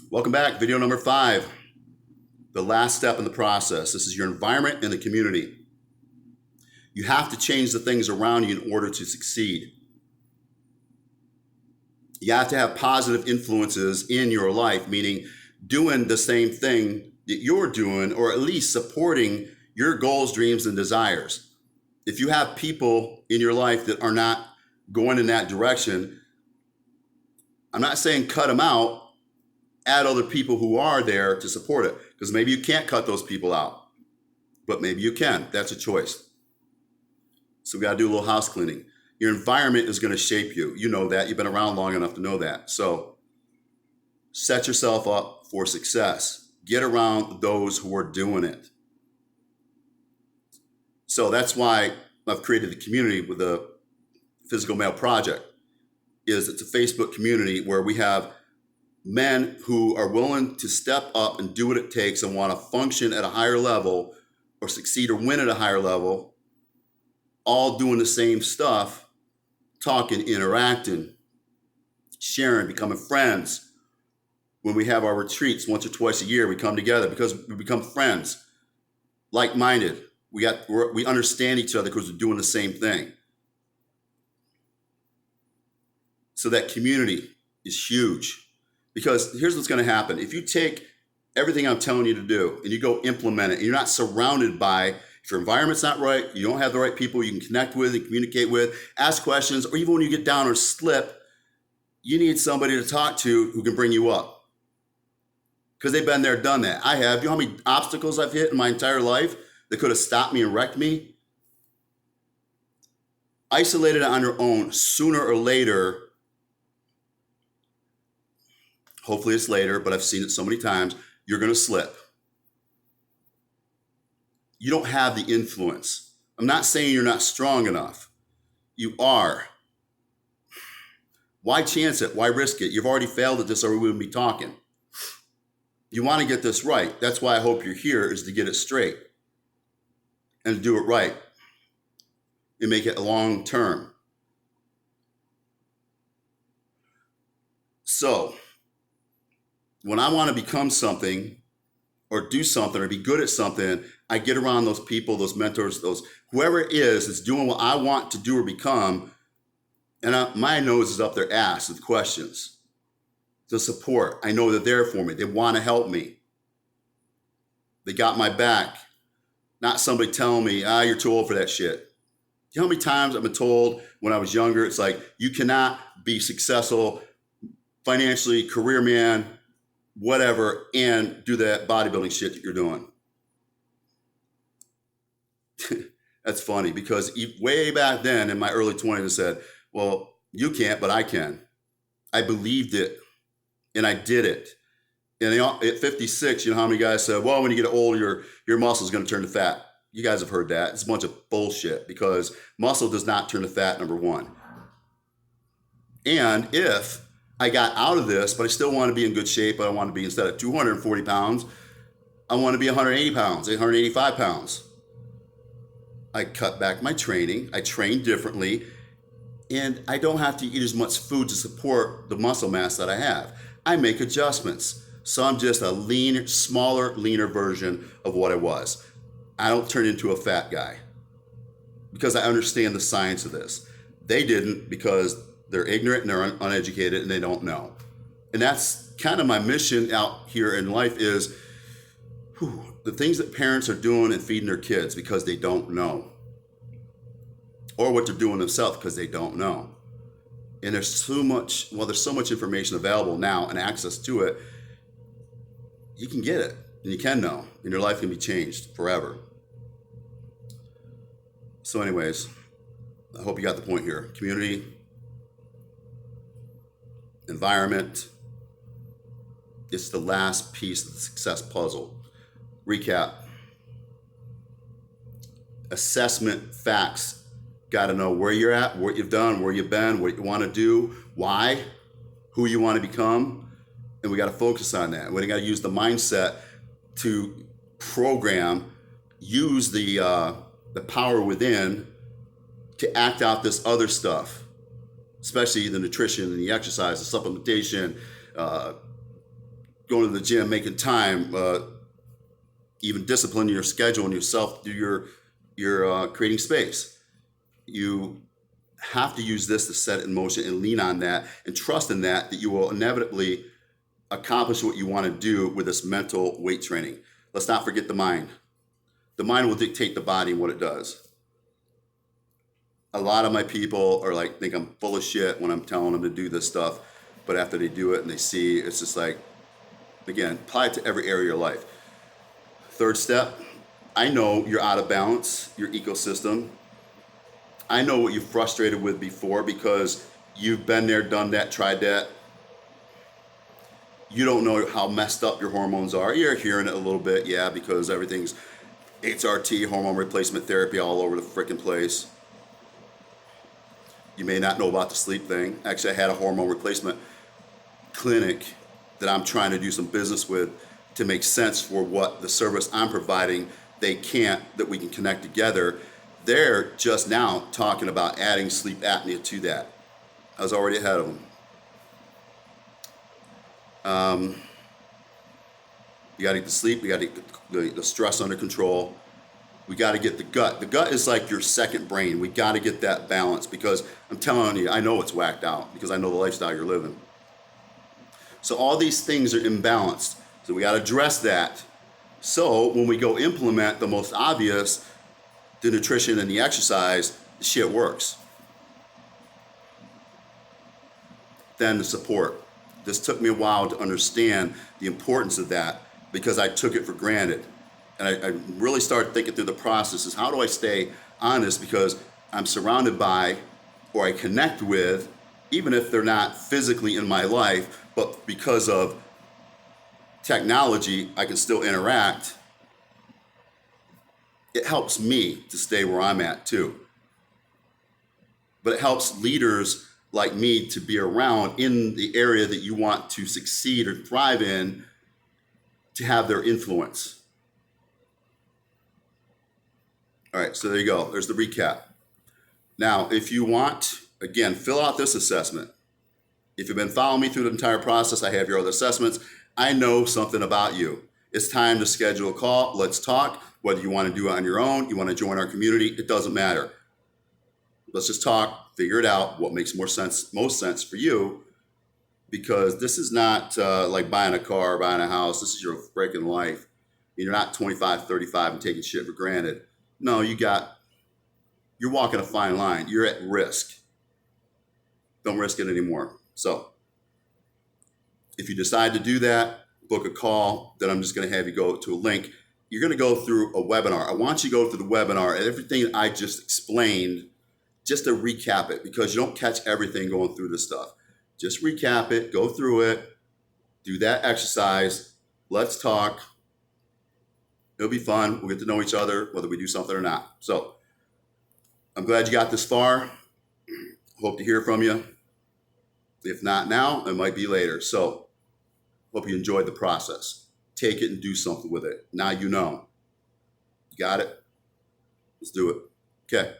Welcome back. Video number 5. The last step in the process. This is your environment and the community. You have to change the things around you in order to succeed. You have to have positive influences in your life, meaning doing the same thing that you're doing, or at least supporting your goals, dreams, and desires. If you have people in your life that are not going in that direction, I'm not saying cut them out, add other people who are there to support it, because maybe you can't cut those people out, but maybe you can. That's a choice. So we got to do a little house cleaning. Your environment is going to shape you. You know that. You've been around long enough to know that. So set yourself up for success. Get around those who are doing it. So that's why I've created the community with the Physical Male Project. It's a Facebook community where we have men who are willing to step up and do what it takes and want to function at a higher level or succeed or win at a higher level, all doing the same stuff, talking, interacting, sharing, becoming friends. When we have our retreats once or twice a year, we come together because we become friends, like-minded. We understand each other because we're doing the same thing. So that community is huge. Because here's what's going to happen. If you take everything I'm telling you to do and you go implement it, and you're not surrounded by, if your environment's not right, you don't have the right people you can connect with and communicate with, ask questions, or even when you get down or slip, you need somebody to talk to who can bring you up. Because they've been there, done that. I have. You know how many obstacles I've hit in my entire life that could have stopped me and wrecked me? Isolated on your own, sooner or later, hopefully it's later, but I've seen it so many times, you're going to slip. You don't have the influence. I'm not saying you're not strong enough. You are. Why chance it? Why risk it? You've already failed at this or we wouldn't be talking. You want to get this right. That's why I hope you're here, is to get it straight and to do it right and make it long term. So when I want to become something or do something or be good at something, I get around those people, those mentors, those whoever it is that's doing what I want to do or become, and my nose is up their ass with questions, the support. I know they're there for me. They want to help me. They got my back. Not somebody telling me, you're too old for that shit. You know how many times I've been told when I was younger, it's like, you cannot be successful financially, career man, whatever, and do that bodybuilding shit that you're doing. That's funny because way back then in my early 20s, I said, well, you can't, but I can. I believed it and I did it. And at 56, you know how many guys said, well, when you get old, your muscle is going to turn to fat. You guys have heard that. It's a bunch of bullshit because muscle does not turn to fat, number one. And if I got out of this, but I still want to be in good shape, but I want to be, instead of 240 pounds, I want to be 180 pounds, 185 pounds. I cut back my training. I train differently. And I don't have to eat as much food to support the muscle mass that I have. I make adjustments. So I'm just a leaner, smaller, leaner version of what I was. I don't turn into a fat guy because I understand the science of this. They didn't because they're ignorant and they're uneducated and they don't know. And that's kind of my mission out here in life is the things that parents are doing and feeding their kids because they don't know. Or what they're doing themselves because they don't know. And there's so much information available now and access to it. You can get it and you can know and your life can be changed forever. So anyways, I hope you got the point here. Community, environment, it's the last piece of the success puzzle. Recap. Assessment, facts. Got to know where you're at, what you've done, where you've been, what you want to do, why, who you want to become. And we got to focus on that. We got to use the mindset to program, use the power within to act out this other stuff, especially the nutrition and the exercise, the supplementation, going to the gym, making time, even disciplining your schedule and yourself through your creating space. You have to use this to set it in motion and lean on that and trust in that you will inevitably accomplish what you want to do with this mental weight training. Let's not forget the mind. The mind will dictate the body and what it does. A lot of my people are like, think I'm full of shit when I'm telling them to do this stuff, but after they do it and they see, it's just like, again, apply it to every area of your life. Third step, I know you're out of balance, your ecosystem. I know what you're frustrated with before because you've been there, done that, tried that. You don't know how messed up your hormones are. You're hearing it a little bit, yeah, because everything's HRT, hormone replacement therapy, all over the freaking place. You may not know about the sleep thing. Actually, I had a hormone replacement clinic that I'm trying to do some business with to make sense for what the service I'm providing they can't, that we can connect together. They're just now talking about adding sleep apnea to that. I was already ahead of them. You got to get the sleep. We got to get the stress under control. We got to get the gut. The gut is like your second brain. We got to get that balance because I'm telling you, I know it's whacked out because I know the lifestyle you're living. So all these things are imbalanced. So we got to address that. So when we go implement the most obvious, the nutrition and the exercise, the shit works. Then the support. This took me a while to understand the importance of that because I took it for granted. And I really started thinking through the process is how do I stay honest because I'm surrounded by or I connect with, even if they're not physically in my life, but because of technology, I can still interact. It helps me to stay where I'm at too. But it helps leaders like me to be around in the area that you want to succeed or thrive in to have their influence. All right, so there you go. There's the recap. Now, if you want, again, fill out this assessment. If you've been following me through the entire process, I have your other assessments. I know something about you. It's time to schedule a call. Let's talk. Whether you want to do it on your own, you want to join our community, it doesn't matter. Let's just talk, figure it out, what makes most sense for you, because this is not like buying a car, buying a house. This is your freaking life. You're not 25, 35 and taking shit for granted. No, you're walking a fine line. You're at risk. Don't risk it anymore. So if you decide to do that, book a call, then I'm just going to have you go to a link. You're going to go through a webinar. I want you to go through the webinar and everything I just explained, just to recap it, because you don't catch everything going through this stuff. Just recap it, go through it, do that exercise. Let's talk. It'll be fun. We'll get to know each other, whether we do something or not. So I'm glad you got this far. Hope to hear from you. If not now, it might be later. So hope you enjoyed the process. Take it and do something with it. Now you know. You got it? Let's do it. Okay.